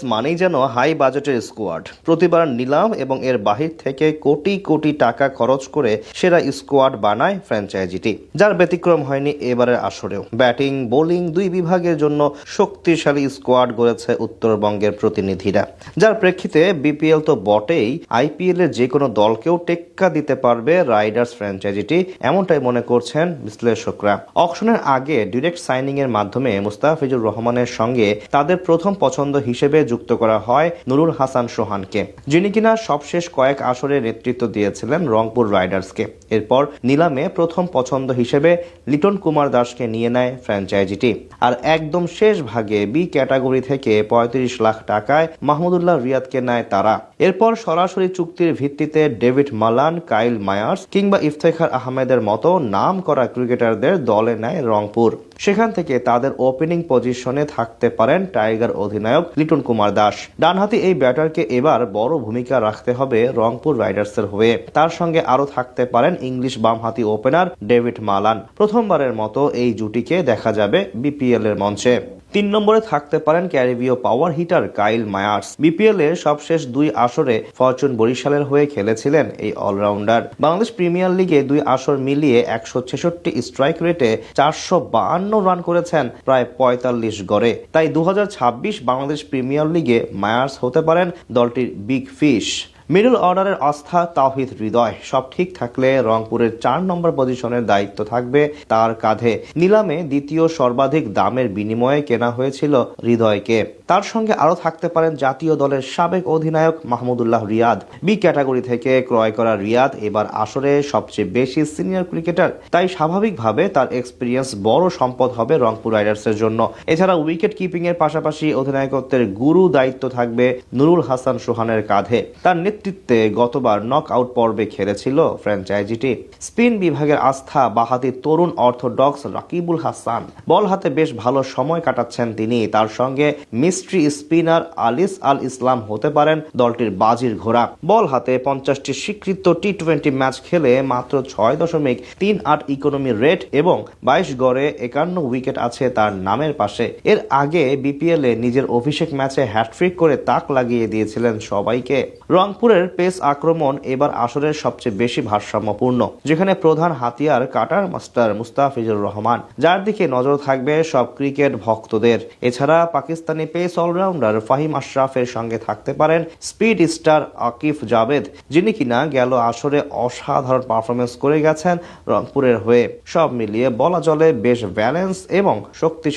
মানেই যেন হাই বাজেটের স্কোয়াড। প্রতিবার নিলাম এবং এর বাহির থেকে কোটি কোটি টাকা খরচ করে সেরা স্কোয়াড বানায় ফ্র্যাঞ্চাইজিটি, যার ব্যতিক্রম হয়নি এবারের আসরেও। ব্যাটিং বোলিং দুই বিভাগের জন্য শক্তিশালী স্কোয়াড গড়েছে উত্তরবঙ্গের প্রতিনিধিরা, যার প্রেক্ষিতে বিপিএল তো বটেই, আইপিএল এর যে কোনো দলকেও টেক্কা দিতে পারবে রাইডার্স ফ্র্যাঞ্চাইজিটি, এমনটাই মনে করছেন বিশ্লেষকরা। অকশনের আগে ডিরেক্ট সাইনিং এর মাধ্যমে মুস্তাফিজুর রহমানের সঙ্গে তাদের প্রথম পছন্দ হিসেবে যুক্ত করা হয় নুরুল হাসান সোহানকে, যিনি কিনা সবশেষ কয়েক আসরে নেতৃত্ব দিয়েছিলেন রংপুর রাইডার্সকে। এরপর নিলামে প্রথম পছন্দ হিসেবে লিটন কুমার দাসকে নিয়ে নেয় ফ্র্যাঞ্চাইজিটি। আর একদম শেষ ভাগে বি ক্যাটাগরি থেকে ৩৫ লাখ টাকায় মাহমুদুল্লাহ রিয়াদকে নেয় তারা। এরপর সরাসরি চুক্তির ভিত্তিতে ডেভিড মালান, কাইল মায়ার্স কিংবা ইফতেখার আহমেদের মতো নাম করা ক্রিকেটারদের দলে নেয় রংপুর। সেখান থেকে তাদের ওপেনিং পজিশনে থাকতে পারেন টাইগার অধিনায়ক লিটন কুমার দাস। ডানহাতি এই ব্যাটারকে এবার বড় ভূমিকা রাখতে হবে রংপুর রাইডার্সের হয়ে। তার সঙ্গে আরো থাকতে পারেন ইংলিশ বামহাতি ওপেনার ডেভিড মালান। প্রথমবারের মতো এই জুটিকে দেখা যাবে বিপিএল এর মঞ্চে। ৩ নম্বরে থাকতে পারেন ক্যারিবীয় power hitter Kyle Mayers. BPL এর সবশেষ ২ আসরে ফরচুন বরিশালের হয়ে খেলেছিলেন এই অলরাউন্ডার। বাংলাদেশ প্রিমিয়ার লিগে ২ আসর মিলিয়ে ১৬৬ স্ট্রাইক রেটে ৪৫২ রান করেছেন, প্রায় ৪৫ গড়ে। তাই ২০২৬ বাংলাদেশ প্রিমিয়ার লিগে মায়ার্স হতে পারেন দলটির বিগ ফিশ। মিডল অর্ডারের আস্থা তাওহিদ হৃদয়। সব ঠিক থাকলে রংপুরের ৪ নম্বর পজিশনের দায়িত্ব থাকবে তার কাঁধে। নিলামে দ্বিতীয় সর্বাধিক দামের বিনিময়ে কেনা হয়েছিল হৃদয়কে। তার সঙ্গে আরো থাকতে পারেন জাতীয় দলের সাবেক অধিনায়ক মাহমুদুল্লাহ রিয়াদ। বি ক্যাটাগরি থেকে ক্রয় করা রিয়াদ এবার আসরে সবচেয়ে বেশি সিনিয়র ক্রিকেটার, তাই স্বাভাবিকভাবে তার এক্সপিরিয়েন্স বড় সম্পদ হবে রংপুর রাইডার্সের জন্য। এছাড়া উইকেট কিপিং এর পাশাপাশি অধিনায়কত্বের গুরু দায়িত্ব থাকবে নুরুল হাসান সোহানের কাঁধে। তার নেতৃত্বে গতবার নক আউট পর্বে খেলেছিল ফ্র্যাঞ্চাইজিটি। স্পিন বিভাগের আস্থা বাহাতি তরুণ অর্থোডক্স রাকিবুল হাসান। বল হাতে বেশ ভালো সময় কাটাচ্ছেন তিনি। তার সঙ্গে মিস্ট্রি স্পিনার আলিস আল ইসলাম হতে পারেন দলটির বাজির ঘোড়া। বল হাতে ৫০টি স্বীকৃত টি-২০ ম্যাচ খেলে মাত্র ৬.৩৮ ইকোনমি রেট এবং ২২ গড়ে ৫১ উইকেট আছে তার নামের পাশে। এর আগে বিপিএল এ নিজের অভিষেক ম্যাচে হ্যাটট্রিক করে তাক লাগিয়ে দিয়েছিলেন সবাইকে। রংপুরের পেস আক্রমণ এবার আসরের সবচেয়ে বেশি ভারসাম্যপূর্ণ, যেখানে প্রধান হাতিয়ার কাটার মাস্টার মুস্তাফিজুর রহমান, যার দিকে নজর থাকবে সব ক্রিকেট ভক্তদের। এছাড়া পাকিস্তানি পেস অলরাউন্ডার ফাহিম আশরাফের সঙ্গে থাকতে পারেন স্পিড স্টার আকিফ জাভেদ, যিনি কিনা গেল আসরে অসাধারণ পারফরমেন্স করে গেছেন রংপুরের হয়ে। সব মিলিয়ে বলা চলে বেশ ব্যালেন্স এবং শক্তিশালী